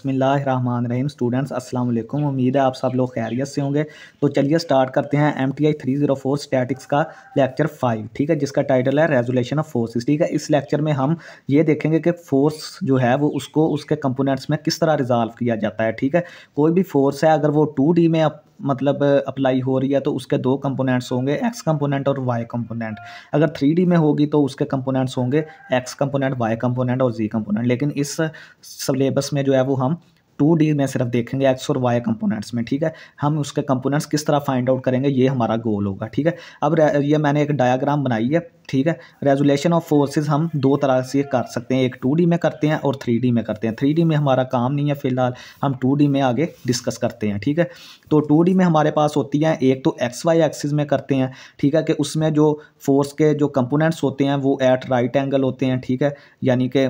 बिस्मिल्लाहिर्रहमानिर्रहीम। स्टूडेंट्स अस्सलाम वालेकुम। उम्मीद है आप सब लोग खैरियत से होंगे। तो चलिए स्टार्ट करते हैं MTI 304 स्टैटिक्स का लेक्चर 5, ठीक है, जिसका टाइटल है रेजोल्यूशन ऑफ फोर्सेस। ठीक है, इस लेक्चर में हम ये देखेंगे कि फोर्स जो है वो उसको उसके कंपोनेंट्स में किस तरह रिजॉल्व किया जाता है। ठीक है, कोई भी फोर्स है अगर वो 2D में मतलब अप्लाई हो रही है तो उसके दो कंपोनेंट्स होंगे, एक्स कंपोनेंट और वाई कंपोनेंट। अगर 3D में होगी तो उसके कंपोनेंट्स होंगे एक्स कंपोनेंट, वाई कंपोनेंट और जी कंपोनेंट। लेकिन इस सिलेबस में जो है वो हम 2D में सिर्फ देखेंगे एक्स और वाई कंपोनेंट्स में। ठीक है, हम उसके कंपोनेंट्स किस तरह फाइंड आउट करेंगे ये हमारा गोल होगा। ठीक है, अब ये मैंने एक डायग्राम बनाई है। ठीक है, रेजोल्यूशन ऑफ फोर्सेस हम दो तरह से कर सकते हैं, एक 2D में करते हैं और 3D में करते हैं। 3D में हमारा काम नहीं है फिलहाल, हम 2D में आगे डिस्कस करते हैं। ठीक है, तो 2D में हमारे पास होती हैं, एक तो एक्स वाई एक्सिस में करते हैं। ठीक है, कि उसमें जो फोर्स के जो कंपोनेंट्स होते हैं वो एट राइट एंगल होते हैं। ठीक है, यानी कि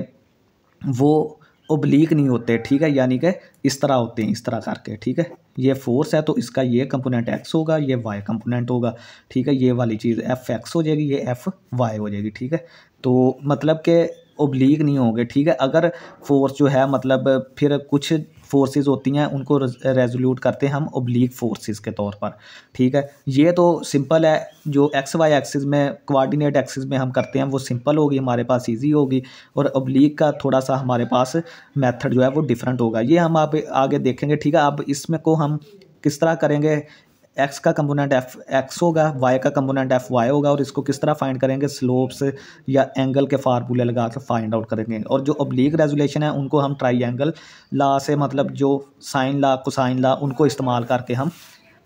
वो ओब्लीक नहीं होते। ठीक है, यानी कि इस तरह होते हैं, इस तरह करके। ठीक है, ये फोर्स है तो इसका ये कंपोनेंट एक्स होगा, ये वाई कंपोनेंट होगा। ठीक है, ये वाली चीज़ एफ एक्स हो जाएगी, ये एफ वाई हो जाएगी। ठीक है, तो मतलब कि ओब्लीक नहीं होंगे। ठीक है, अगर फोर्स जो है मतलब फिर कुछ फोर्सेस होती हैं उनको रेजोल्यूट करते हैं हम ओब्लीक फोर्सेस के तौर पर। ठीक है, ये तो सिंपल है। जो एक्स वाई एक्सिस में, कोऑर्डिनेट एक्सिस में हम करते हैं वो सिंपल होगी, हमारे पास इजी होगी, और ओब्लीक का थोड़ा सा हमारे पास मेथड जो है वो डिफरेंट होगा। ये हम आप आगे देखेंगे। ठीक है, अब इसमें को हम किस तरह करेंगे, एक्स का कंपोनेंट एफ एक्स होगा, वाई का कंपोनेंट एफ वाई होगा, और इसको किस तरह फाइंड करेंगे, स्लोप्स या एंगल के फार्मूले लगा के फाइंड आउट करेंगे। और जो ओब्लीक रेजोल्यूशन है उनको हम ट्राइएंगल लॉ से, मतलब जो साइन लॉ कोसाइन लॉ उनको इस्तेमाल करके हम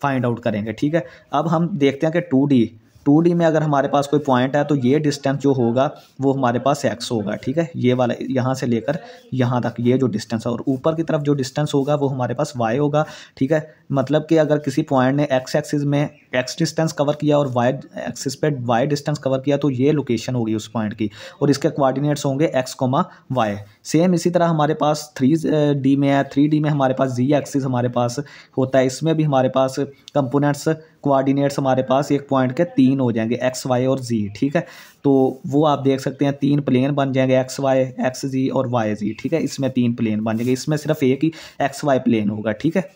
फाइंड आउट करेंगे। ठीक है, अब हम देखते हैं कि 2D में अगर हमारे पास कोई पॉइंट है तो ये डिस्टेंस जो होगा वो हमारे पास एक्स होगा। ठीक है, ये वाला यहाँ से लेकर यहाँ तक ये जो डिस्टेंस है, और ऊपर की तरफ जो डिस्टेंस होगा वो हमारे पास वाई होगा। ठीक है, मतलब कि अगर किसी पॉइंट ने एक्स एक्सिस में एक्स डिस्टेंस कवर किया और वाई एक्सिस पे वाई डिस्टेंस कवर किया तो ये लोकेशन होगी उस पॉइंट की, और इसके कोऑर्डिनेट्स होंगे एक्स कोमा वाई। सेम इसी तरह हमारे पास 3D में है। 3D में हमारे पास जी एक्सिस हमारे पास होता है, इसमें भी हमारे पास कंपोनेंट्स कोऑर्डिनेट्स हमारे पास एक पॉइंट के 3 हो जाएंगे, एक्स वाई और जी। ठीक है, तो वो आप देख सकते हैं 3 प्लेन बन जाएंगे, एक्स वाई एक्स जी और वाई जी। ठीक है, इसमें 3 प्लेन बन जाएंगे, इसमें सिर्फ एक ही एक्स वाई प्लेन होगा। ठीक है,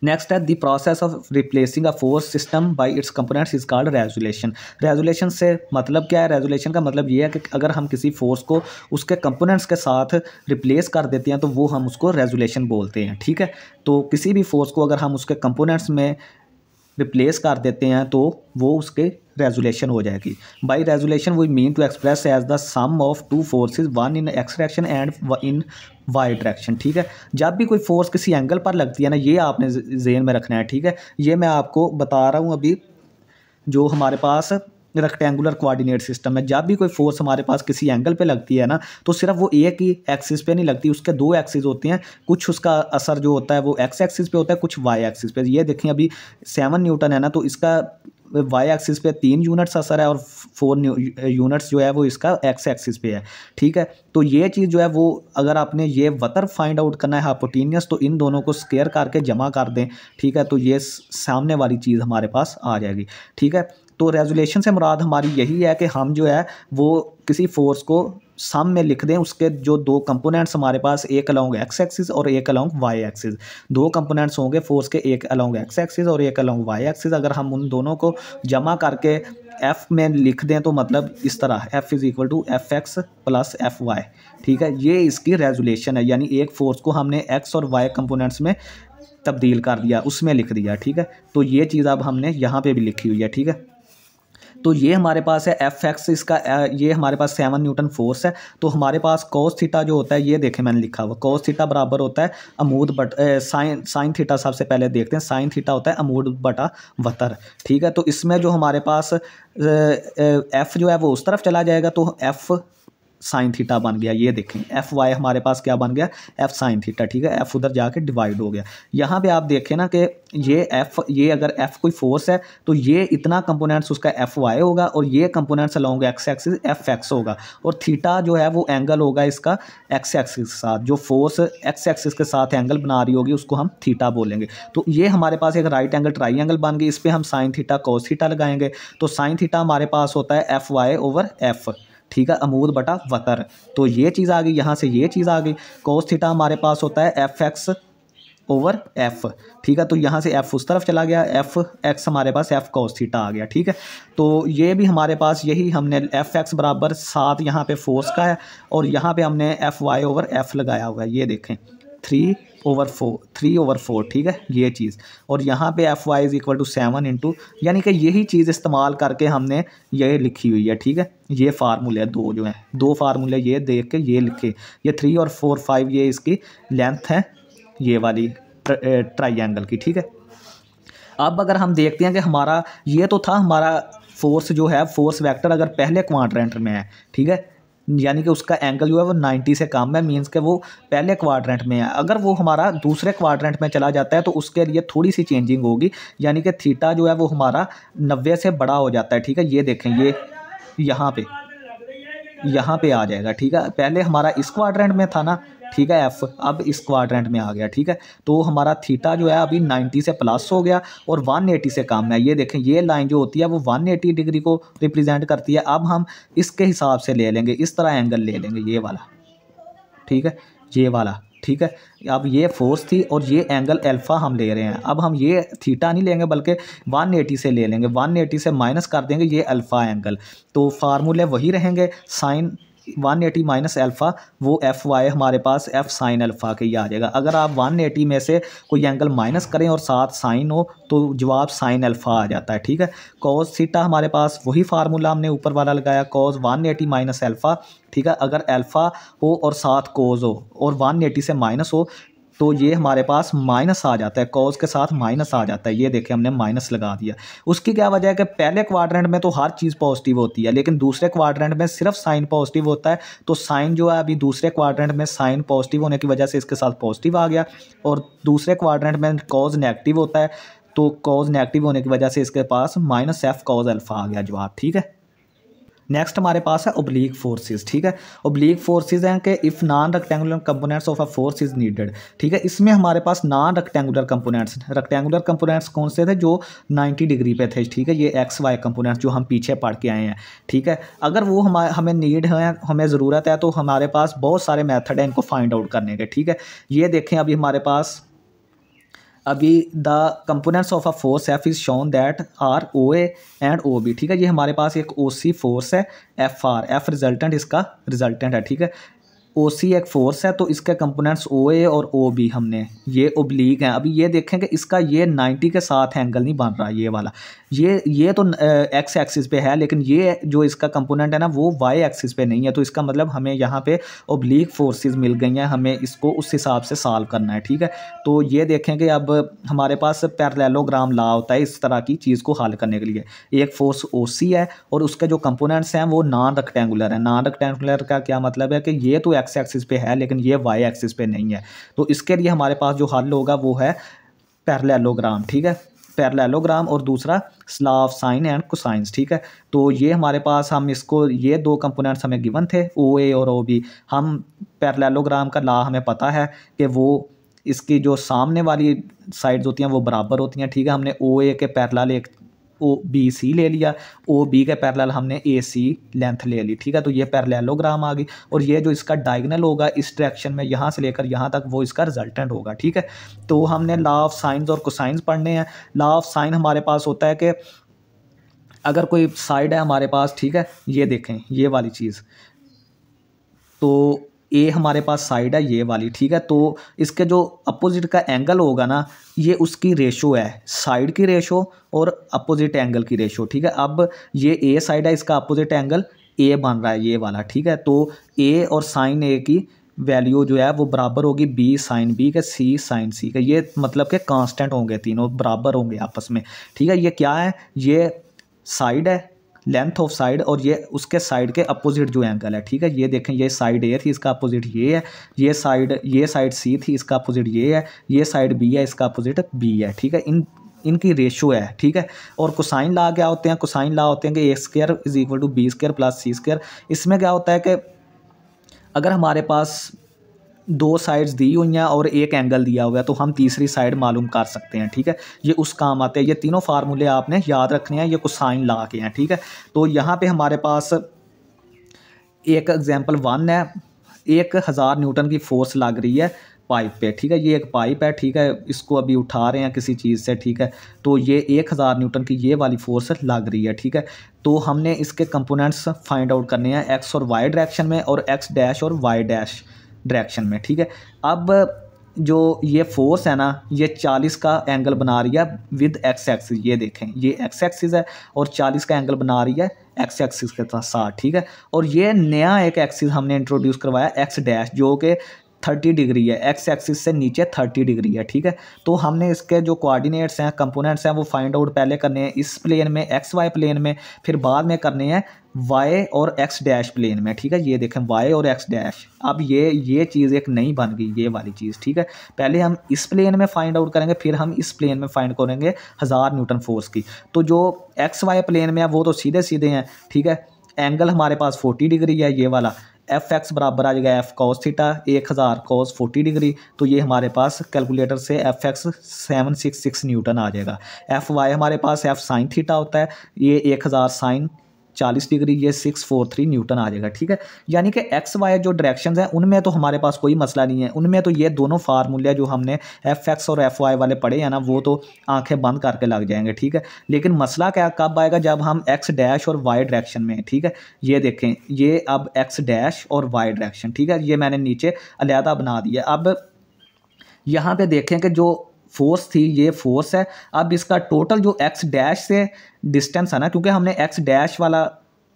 नेक्स्ट है the process of replacing a force system by it's components is called resolution. Resolution से मतलब क्या है, रेजोल्यूशन का मतलब ये है कि अगर हम किसी फोर्स को उसके कंपोनेंट्स के साथ रिप्लेस कर देते हैं तो वो हम उसको रेजोल्यूशन बोलते हैं। ठीक है, तो किसी भी फोर्स को अगर हम उसके कंपोनेंट्स में रिप्लेस कर देते हैं तो वो उसके रेजोल्यूशन हो जाएगी। By resolution we mean to express as the sum of two forces, one in X direction and in Y direction. ठीक है, जब भी कोई फोर्स किसी एंगल पर लगती है ना, ये आपने ज़हन में रखना है। ठीक है, ये मैं आपको बता रहा हूँ अभी, जो हमारे पास रेक्टेंगुलर कोऑर्डिनेट सिस्टम है, जब भी कोई फोर्स हमारे पास किसी एंगल पे लगती है ना तो सिर्फ वो एक ही एक्सिस पे नहीं लगती, उसके दो एक्सिस होते हैं। कुछ उसका असर जो होता है वो एक्स एक्सिस पे होता है, कुछ वाई एक्सिस पे। ये देखें अभी 7 न्यूटन है ना, तो इसका वाई एक्सिस पे 3 यूनिट्स असर है और 4 यूनिट्स जो है वो इसका एक्स एक्सिस पे है। ठीक है, तो ये चीज़ जो है वो अगर आपने ये वतर फाइंड आउट करना है हाइपोटेन्यूस, तो इन दोनों को स्क्वायर करके जमा कर दें। ठीक है, तो ये सामने वाली चीज़ हमारे पास आ जाएगी। ठीक है, तो रेजोल्यूशन से मुराद हमारी यही है कि हम जो है वो किसी फोर्स को सम में लिख दें, उसके जो दो कंपोनेंट्स हमारे पास, एक अलोंग एक्स एक्सिस और एक अलोंग वाई एक्सिस। दो कंपोनेंट्स होंगे फोर्स के, एक अलोंग एक्स एक्सिस और एक अलोंग वाई एक्सिस। अगर हम उन दोनों को जमा करके एफ में लिख दें तो मतलब इस तरह F is equal to F X plus F Y. ठीक है, ये इसकी रेजोल्यूशन है, यानी एक फोर्स को हमने एक्स और वाई कंपोनेंट्स में तब्दील कर दिया, उसमें लिख दिया। ठीक है, तो ये चीज़ अब हमने यहाँ पे भी लिखी हुई है। ठीक है, तो ये हमारे पास है एफ एक्स, इसका ये हमारे पास 7 न्यूटन फोर्स है। तो हमारे पास कॉस थीटा जो होता है, ये देखें मैंने लिखा हुआ, कॉस थीटा बराबर होता है अमूद बट साइन थीटा। सबसे पहले देखते हैं, साइन थीटा होता है अमूद बटा वतर। ठीक है, तो इसमें जो हमारे पास एफ जो है वो उस तरफ चला जाएगा तो एफ साइन थीटा बन गया। ये देखें एफ वाई हमारे पास क्या बन गया, एफ साइन थीटा। ठीक है, एफ उधर जाके डिवाइड हो गया। यहाँ पे आप देखें ना कि ये एफ, ये अगर एफ कोई फोर्स है तो ये इतना कंपोनेंट्स उसका एफ वाई होगा, और ये components along x axis F x होगा, और थीटा जो है वो एंगल होगा इसका एक्स एक्सिस के साथ। जो फोर्स एक्स एक्सिस के साथ एंगल बना रही होगी उसको हम थीटा बोलेंगे। तो ये हमारे पास एक राइट एंगल ट्राइंगल बन गई, इस पर हम साइन थीटा कोस थीटा लगाएंगे। तो साइन थीटा हमारे पास होता है एफ वाई ओवर एफ। ठीक है, अमूद बटा वतर। तो ये चीज़ आ गई, यहाँ से ये चीज़ आ गई। कोस थीटा हमारे पास होता है एफ एक्स ओवर एफ, ठीक है। तो यहाँ से एफ उस तरफ चला गया, एफ एक्स हमारे पास एफ कोस थीटा आ गया, ठीक है। तो ये भी हमारे पास यही हमने एफ एक्स बराबर 7 यहाँ पे फोर्स का है, और यहाँ पे हमने एफ वाई ओवर एफ लगाया हुआ है, ये देखें 3/4, ठीक है ये चीज़। और यहाँ पे F Y is equal to 7 into, यानी कि यही चीज़ इस्तेमाल करके हमने ये लिखी हुई है, ठीक है। ये फार्मूले दो जो हैं, दो फार्मूले ये देख के ये लिखे, ये 3 और 4 5 ये इसकी लेंथ है ये वाली ट्राइंगल की, ठीक है। अब अगर हम देखते हैं कि हमारा ये तो था हमारा फोर्स जो है, फोर्स वेक्टर अगर पहले क्वाड्रेंट में है, ठीक है, यानी कि उसका एंगल जो है वो 90 से कम है, मींस के वो पहले क्वाड्रेंट में है। अगर वो हमारा दूसरे क्वाड्रेंट में चला जाता है तो उसके लिए थोड़ी सी चेंजिंग होगी, यानी कि थीटा जो है वो हमारा 90 से बड़ा हो जाता है, ठीक है। ये देखें, ये यहाँ पे आ जाएगा, ठीक है। पहले हमारा इस क्वाड्रेंट में था ना, ठीक है, एफ अब इस क्वाड्रेंट में आ गया, ठीक है। तो हमारा थीटा जो है अभी 90 से प्लस हो गया और 180 से कम है। ये देखें, ये लाइन जो होती है वो 180 डिग्री को रिप्रेजेंट करती है। अब हम इसके हिसाब से ले लेंगे, इस तरह एंगल ले लेंगे, ये वाला, ठीक है, ये वाला, ठीक है। अब ये फोर्स थी और ये एंगल अल्फ़ा हम ले रहे हैं। अब हम ये थीटा नहीं लेंगे बल्कि 180 से ले लेंगे, 180 से माइनस कर देंगे ये अल्फ़ा एंगल। तो फार्मूले वही रहेंगे, साइन 180 माइनस अल्फ़ा, वो एफ वाई हमारे पास एफ साइन अल्फ़ा के ही आ जाएगा। अगर आप 180 में से कोई एंगल माइनस करें और साथ साइन हो तो जवाब साइन अल्फ़ा आ जाता है, ठीक है। कॉस थीटा हमारे पास वही फार्मूला हमने ऊपर वाला लगाया, कॉस 180 माइनस अल्फ़ा, ठीक है। अगर अल्फ़ा हो और साथ कोस हो और 180 से माइनस हो तो ये हमारे पास माइनस आ जाता है, कॉस के साथ माइनस आ जाता है। ये देखें, हमने माइनस लगा दिया। उसकी क्या वजह है कि पहले क्वाड्रेंट में तो हर चीज़ पॉजिटिव होती है, लेकिन दूसरे क्वाड्रेंट में सिर्फ साइन पॉजिटिव होता है। तो साइन जो है अभी दूसरे क्वाड्रेंट में साइन पॉजिटिव होने की वजह से इसके साथ पॉजिटिव आ गया, और दूसरे क्वाड्रेंट में कॉज नेगेटिव होता है, तो कॉज नेगेटिव होने की वजह से इसके पास माइनस एफ कॉज अल्फ़ा आ गया जवाब, ठीक है। नेक्स्ट हमारे पास है ओब्लीक फोर्सेस, ठीक है। ओब्लीक फोर्सेस हैं कि if non rectangular components of a force is needed, ठीक है। इसमें हमारे पास नॉन रेक्टेंगुलर कंपोनेंट्स कौन से थे, जो 90 डिग्री पे थे, ठीक है। ये एक्स वाई कंपोनेंट्स जो हम पीछे पढ़ के आए हैं, ठीक है। अगर वो हमें नीड है, हमें ज़रूरत है, तो हमारे पास बहुत सारे मेथड हैं इनको फाइंड आउट करने के, ठीक है। ये देखें, अभी हमारे पास अभी the components of a force F is shown that are O A and O B, ठीक है। ये हमारे पास एक ओ सी फोर्स है, एफ आर, एफ रिजल्टेंट इसका रिजल्टेंट है, ठीक है। ओ सी एक फोर्स है, तो इसके कंपोनेंट्स ओ ए और ओ बी हमने ये ओब्लीक हैं। अभी ये देखें कि इसका ये 90 के साथ एंगल नहीं बन रहा, ये वाला, ये तो एक्स एक्सिस पे है, लेकिन ये जो इसका कंपोनेंट है ना वो वाई एक्सिस पे नहीं है। तो इसका मतलब हमें यहाँ पे ओब्लीक फोर्सेस मिल गई हैं, हमें इसको उस हिसाब से सॉल्व करना है, ठीक है। तो ये देखें कि अब हमारे पास पैरेललोग्राम लॉ होता है इस तरह की चीज़ को हल करने के लिए। एक फोर्स ओ सी है और उसके जो कंपोनेंट्स हैं वो नॉन रेक्टेंगुलर है। नॉन रेक्टेंगुलर का क्या मतलब है कि ये तो एक्स एक्सिस पे है लेकिन ये वाई एक्सिस पे नहीं है। तो इसके लिए हमारे पास जो हल होगा वो है पैरेललोग्राम, ठीक है। पैरेललोग्राम और दूसरा law of sine and cosines, ठीक है। तो ये हमारे पास, हम इसको, ये दो कंपोनेंट्स हमें गिवन थे, ओ ए और ओ बी। हम पैरेललोग्राम का लॉ हमें पता है कि वो इसकी जो सामने वाली साइड्स होती हैं वो बराबर होती हैं, ठीक है। हमने ओ ए के पैरेलल एक ओ बी सी ले लिया, ओ बी के पैरेलल हमने ए सी लेंथ ले ली, ठीक है। तो ये पैरेललोग्राम आ गई, और ये जो इसका डायगोनल होगा इस डायरेक्शन में यहाँ से लेकर यहाँ तक, वो इसका रिजल्टेंट होगा, ठीक है। तो हमने लॉ ऑफ साइंस और कोसाइंस पढ़ने हैं। लॉ ऑफ साइन हमारे पास होता है कि अगर कोई साइड है हमारे पास, ठीक है, ये देखें ये वाली चीज़, तो ए हमारे पास साइड है ये वाली, ठीक है। तो इसके जो अपोजिट का एंगल होगा ना, ये उसकी रेशो है, साइड की रेशो और अपोजिट एंगल की रेशो, ठीक है। अब ये ए साइड है, इसका अपोजिट एंगल ए बन रहा है ये वाला, ठीक है। तो ए और साइन ए की वैल्यू जो है वो बराबर होगी बी साइन बी के, सी साइन सी का। ये मतलब कि कांस्टेंट होंगे, तीनों बराबर होंगे आपस में, ठीक है। ये क्या है, ये साइड है, लेंथ ऑफ साइड, और ये उसके साइड के अपोजिट जो एंगल है, ठीक है। ये देखें, ये साइड ए थी, इसका अपोजिट ये है, ये साइड सी थी, इसका अपोजिट ये है, ये साइड बी है, इसका अपोजिट बी है, ठीक है। इनकी रेशो है, ठीक है। और कोसाइन लॉ क्या होते हैं, कोसाइन लॉ होते हैं कि A square is equal to B square plus C square. इसमें क्या होता है कि अगर हमारे पास दो साइड्स दी हुई हैं और एक एंगल दिया हुआ है तो हम तीसरी साइड मालूम कर सकते हैं, ठीक है। ये उस काम आते हैं। ये तीनों फार्मूले आपने याद रखने हैं, ये कोसाइन लॉ के हैं, ठीक है। तो यहाँ पे हमारे पास एक एग्जांपल 1 है, 1000 न्यूटन की फोर्स लग रही है पाइप पे, ठीक है। ये एक पाइप है, ठीक है, इसको अभी उठा रहे हैं किसी चीज़ से, ठीक है। तो ये 1000 न्यूटन की ये वाली फोर्स लग रही है, ठीक है। तो हमने इसके कंपोनेंट्स फाइंड आउट करने हैं एक्स और वाई डायरेक्शन में और एक्स डैश और वाई डैश डायरेक्शन में, ठीक है। अब जो ये फोर्स है ना, ये 40 का एंगल बना रही है विद एक्स एक्सिस। ये देखें, ये एक्स एक्सिस है और 40 का एंगल बना रही है एक्स एक्सिस के साथ, ठीक है। और ये नया एक एक्सिस हमने इंट्रोड्यूस करवाया एक्स डैश, जो कि 30 डिग्री है, एक्स एक्सिस से नीचे 30 डिग्री है, ठीक है। तो हमने इसके जो कोऑर्डिनेट्स हैं, कंपोनेंट्स हैं, वो फाइंड आउट पहले करने हैं इस प्लेन में, एक्स वाई प्लेन में, फिर बाद में करने हैं वाई और एक्स डैश प्लेन में, ठीक है। ये देखें वाई और एक्स डैश। अब ये चीज़ एक नई बन गई, ये वाली चीज़, ठीक है। पहले हम इस प्लेन में फाइंड आउट करेंगे, फिर हम इस प्लेन में फाइंड करेंगे 1000 न्यूटन फोर्स की। तो जो एक्स वाई प्लेन में है वो तो सीधे सीधे हैं, ठीक है। एंगल हमारे पास 40 डिग्री है, ये वाला एफ एक्स बराबर आ जाएगा F cos theta 1000 cos 40 degree. तो ये हमारे पास कैलकुलेटर से एफ एक्स 766 न्यूटन आ जाएगा। एफ वाई हमारे पास एफ साइन थीटा होता है, ये 1000 साइन 40 डिग्री, ये 643 न्यूटन आ जाएगा, ठीक है। यानी कि एक्स वाई जो डायरेक्शंस हैं उनमें तो हमारे पास कोई मसला नहीं है, उनमें तो ये दोनों फार्मूले जो हमने एफ एक्स और एफ वाई वाले पढ़े हैं ना, वो तो आंखें बंद करके लग जाएंगे, ठीक है। लेकिन मसला क्या कब आएगा, जब हम एक्स डैश और वाई डायरेक्शन में, ठीक है। ये देखें, ये अब एक्स डैश और वाई डायरेक्शन, ठीक है, ये मैंने नीचे अलहदा बना दिया। अब यहाँ पे देखें कि जो फोर्स थी, ये फोर्स है। अब इसका टोटल जो एक्स डैश से डिस्टेंस है ना, क्योंकि हमने एक्स डैश वाला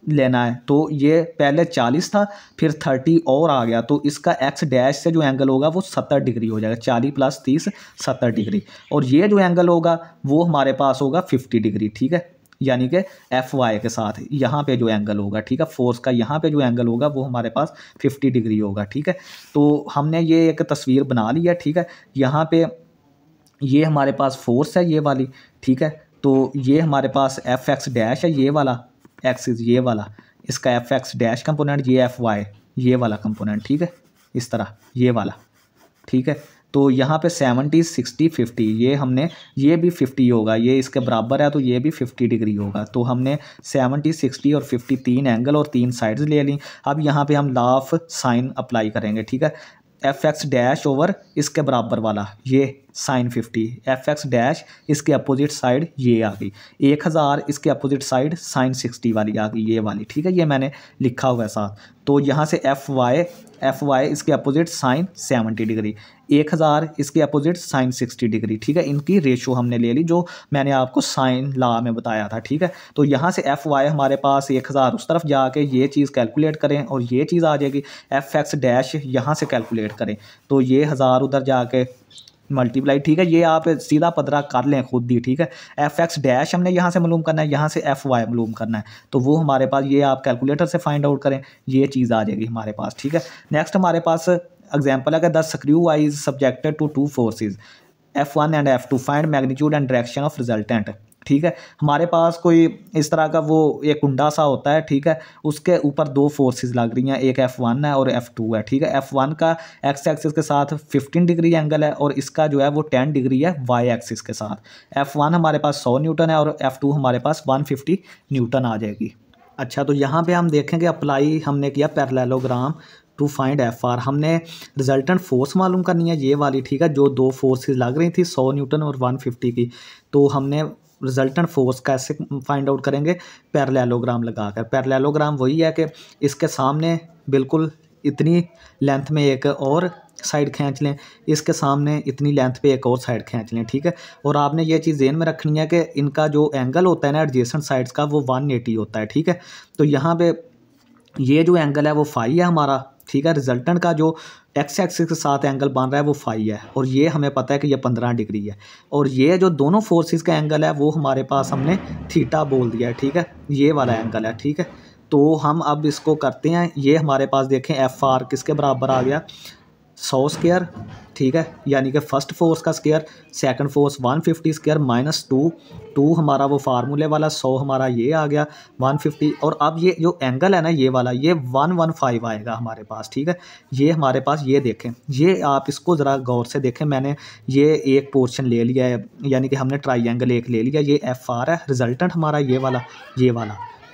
लेना है, तो ये पहले 40 था, फिर 30 और आ गया, तो इसका एक्स डैश से जो एंगल होगा वो 70 डिग्री हो जाएगा। 40 + 30 70 डिग्री। और ये जो एंगल होगा वो हमारे पास होगा 50 डिग्री, ठीक है। यानी कि एफ वाई के साथ यहाँ पे जो एंगल होगा, ठीक है, फोर्स का यहाँ पे जो एंगल होगा वो हमारे पास 50 डिग्री होगा, ठीक है। तो हमने ये एक तस्वीर बना ली है, ठीक है। यहाँ पे ये हमारे पास फोर्स है ये वाली, ठीक है। तो ये हमारे पास एफ एक्स डैश है, ये वाला एक्सिस, ये वाला इसका एफ एक्स डैश कंपोनेंट, ये एफ वाई ये वाला कंपोनेंट, ठीक है, इस तरह ये वाला, ठीक है। तो यहाँ पे 70 60 50, ये हमने, ये भी 50 होगा, ये इसके बराबर है, तो ये भी 50 डिग्री होगा। तो हमने 70 60 और 50 तीन एंगल और तीन साइड्स ले ली। अब यहाँ पे हम लॉ ऑफ साइन अप्लाई करेंगे, ठीक है। एफ एक्स डैश ओवर इसके बराबर वाला ये साइन 50, एफ एक्स डैश इसके अपोजिट साइड ये आ गई, 1000 इसके अपोजिट साइड साइन 60 वाली आ गई, ये वाली, ठीक है। ये मैंने लिखा हुआ है साथ। तो यहाँ से एफ वाई इसके अपोजिट साइन 70 डिग्री, 1000 इसके अपोजिट साइन 60 डिग्री, ठीक है। इनकी रेशो हमने ले ली जो मैंने आपको साइन लॉ में बताया था, ठीक है। तो यहाँ से एफ वाई हमारे पास 1000 उस तरफ जाके ये चीज़ कैलकुलेट करें और ये चीज़ आ जाएगी, एफ एक्स डैश यहाँ से कैलकुलेट करें, तो ये 1000 उधर जाके मल्टीप्लाई, ठीक है। ये आप सीधा पदरा कर लें खुद ही, ठीक है। एफ एक्स डैश हमने यहाँ से मालूम करना है, यहाँ से एफ वाई मालूम करना है, तो वो हमारे पास, ये आप कैलकुलेटर से फाइंड आउट करें, ये चीज़ आ जाएगी हमारे पास, ठीक है। नेक्स्ट हमारे पास एग्जाम्पल है कि the screw eye is subjected to 2 forces F1 and F2, find magnitude and direction of resultant, ठीक है। हमारे पास कोई इस तरह का वो एक कुंडा सा होता है, ठीक है, उसके ऊपर 2 फोर्सेस लग रही हैं, एक F1 है और F2 है, ठीक है। F1 का एक्स एक्सिस के साथ 15 डिग्री एंगल है और इसका जो है वो 10 डिग्री है वाई एक्सिस के साथ। F1 हमारे पास 100 न्यूटन है और F2 हमारे पास 150 न्यूटन आ जाएगी। अच्छा, तो यहाँ पे हम देखेंगे अप्लाई हमने किया parallelogram to find F R. हमने रिजल्टेंट फोर्स मालूम करनी है, ये वाली, ठीक है, जो 2 फोर्सेस लग रही थी 100 न्यूटन और 150 की। तो हमने रिजल्टेंट फोर्स कैसे फाइंड आउट करेंगे, पैरेललोग्राम लगाकर। पैरेललोग्राम वही है कि इसके सामने बिल्कुल इतनी लेंथ में एक और साइड खींच लें, इसके सामने इतनी लेंथ पे एक और साइड खींच लें, ठीक है। और आपने ये चीज़ ध्यान में रखनी है कि इनका जो एंगल होता है ना एडजेसेंट साइड्स का, वो 180 होता है, ठीक है। तो यहाँ पे ये जो एंगल है वो फाई है हमारा, ठीक है। रिजल्टेंट का जो एक्स एक्सिस के साथ एंगल बन रहा है वो फाई है और ये हमें पता है कि ये 15 डिग्री है। और ये जो दोनों फोर्सेस का एंगल है वो हमारे पास हमने थीटा बोल दिया है, ठीक है, ये वाला एंगल है, ठीक है। तो हम अब इसको करते हैं, ये हमारे पास देखें एफ आर किसके बराबर आ गया, 100 स्क्वायर, ठीक है, यानी कि फर्स्ट फोर्स का square, second force 150 square minus 2 हमारा वो फार्मूले वाला 100 हमारा ये आ गया 150। और अब ये जो एंगल है ना ये वाला, ये 115 आएगा हमारे पास, ठीक है। ये हमारे पास, ये देखें, ये आप इसको ज़रा गौर से देखें, मैंने ये एक पोर्शन ले लिया है, यानी कि हमने ट्राइंगल एक ले लिया, ये एफ आर है, रिजल्टेंट हमारा ये वाला,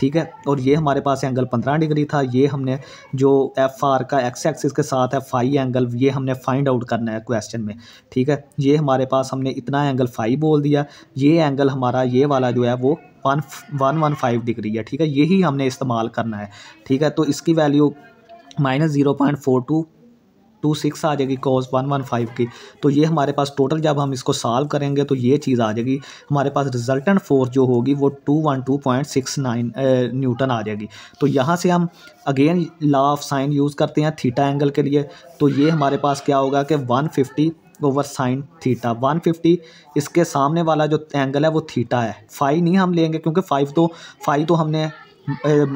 ठीक है। और ये हमारे पास एंगल 15 डिग्री था। ये हमने जो एफ आर का एक्स एक्सिस के साथ है फाई एंगल, ये हमने फाइंड आउट करना है क्वेश्चन में, ठीक है। ये हमारे पास हमने इतना एंगल फाई बोल दिया। ये एंगल हमारा ये वाला जो है वो 115 डिग्री है, ठीक है। यही हमने इस्तेमाल करना है, ठीक है। तो इसकी वैल्यू -0.4226 आ जाएगी cos 115 की। तो ये हमारे पास टोटल जब हम इसको सॉल्व करेंगे तो ये चीज़ आ जाएगी हमारे पास, रिजल्टेंट फोर्स जो होगी वो 212.69 न्यूटन आ जाएगी। तो यहाँ से हम again law of sine use करते हैं थीटा एंगल के लिए। तो ये हमारे पास क्या होगा कि 150 ओवर साइन थीटा, 150 इसके सामने वाला जो एंगल है वो थीटा है, फाई नहीं हम लेंगे क्योंकि फाई तो हमने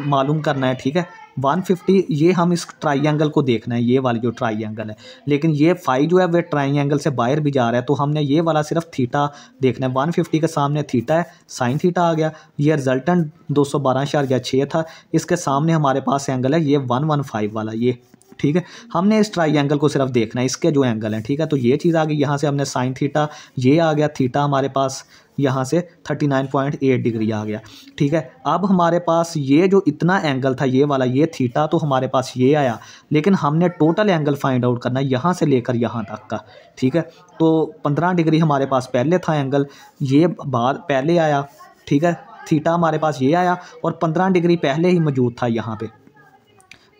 मालूम करना है, ठीक है। 150 ये हम इस ट्राइंगल को देखना है, ये वाली जो ट्राइंगल है, लेकिन ये फाई जो है वह ट्राइंगल से बाहर भी जा रहा है, तो हमने ये वाला सिर्फ थीटा देखना है। 150 के सामने थीटा है, साइन थीटा आ गया। ये रिजल्टेंट 212.6 था, इसके सामने हमारे पास एंगल है ये 115 वाला, ये ठीक है। हमने इस ट्राइंगल को सिर्फ देखना है, इसके जो एंगल हैं, ठीक है। तो ये चीज़ आ गई। यहाँ से हमने साइन थीटा, ये आ गया थीटा हमारे पास यहाँ से 39.8 डिग्री आ गया, ठीक है। अब हमारे पास ये जो इतना एंगल था ये वाला, ये थीटा तो हमारे पास ये आया, लेकिन हमने टोटल एंगल फाइंड आउट करना है यहाँ से लेकर यहाँ तक का, ठीक है। तो 15 डिग्री हमारे पास पहले था एंगल, ये बाद पहले आया, ठीक है। थीटा हमारे पास ये आया और 15 डिग्री पहले ही मौजूद था यहाँ पे,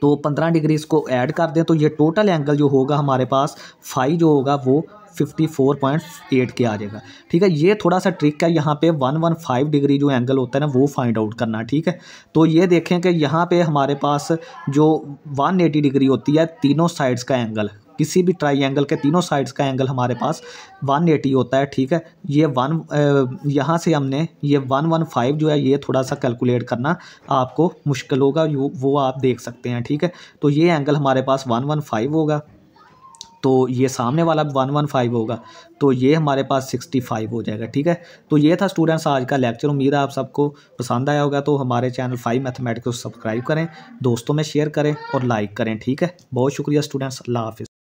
तो 15 डिग्री इसको ऐड कर दें तो ये टोटल एंगल जो होगा हमारे पास फाई जो होगा वो 54.8 के आ जाएगा, ठीक है। ये थोड़ा सा ट्रिक है, यहाँ पे 115 डिग्री जो एंगल होता है ना वो फाइंड आउट करना, ठीक है। तो ये देखें कि यहाँ पे हमारे पास जो 180 डिग्री होती है तीनों साइड्स का एंगल, किसी भी ट्राइंगल के तीनों साइड्स का एंगल हमारे पास 180 होता है, ठीक है। ये यहाँ से हमने ये 115 जो है ये थोड़ा सा कैलकुलेट करना आपको मुश्किल होगा, वो आप देख सकते हैं, ठीक है। तो ये एंगल हमारे पास 115 होगा, तो ये सामने वाला 115 होगा, तो ये हमारे पास 65 हो जाएगा, ठीक है। तो ये था स्टूडेंट्स आज का लेक्चर। उम्मीद है आप सबको पसंद आया होगा। तो हमारे चैनल 5 मैथमेटिक्स को सब्सक्राइब करें, दोस्तों में शेयर करें और लाइक करें, ठीक है। बहुत शुक्रिया स्टूडेंट्स, अल्लाह हाफिज़।